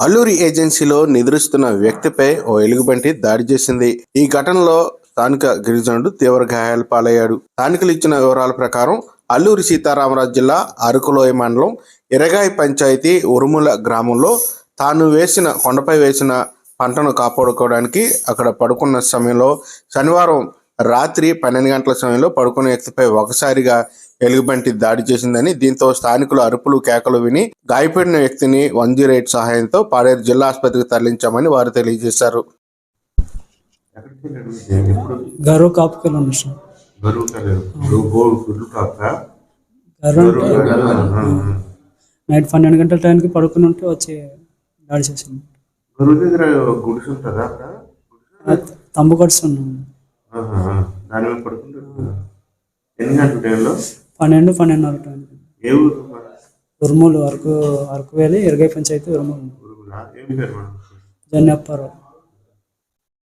అల్లూరి ఏజెన్సీలో నిద్రిస్తున్న వ్యక్తిపై ఓ ఎలుగుబంటి దాడి చేసింది. ఈ ఘటనలో స్థానిక గిరిజనుడు తీవ్ర గాయాల పాలయ్యాడు. స్థానికులు ఇచ్చిన వివరాల ప్రకారం అల్లూరి సీతారామరాజు జిల్లా అరకులోయ మండలం ఇరగాయి పంచాయతీ ఉరుముల గ్రామంలో తాను కొండపై వేసిన పంటను కాపాడుకోవడానికి అక్కడ పడుకున్న సమయంలో శనివారం రాత్రి 12 గంటల సమయంలో పడుకున్న వ్యక్తిపై ఒకసారిగా ఎలుగుబంటి దాడి చేసిందని, దీంతో స్థానికులు అరుపులు కేకలు విని గాయపడిన వ్యక్తిని 108 సహాయంతో పాడేరు జిల్లా ఆసుపత్రికి తరలించామని వారు తెలియజేశారు. నైట్ 12 గంటల టైంకి పడుకుని ఉంటే వచ్చి దాడి చేసింది. తంబు కడుస్తున్నాను. 12-12:30 టైం. ఉరుములు అరకు వేలి ఇరగై పంచాయతీ ఉరుములు. జన్యప్పారావు.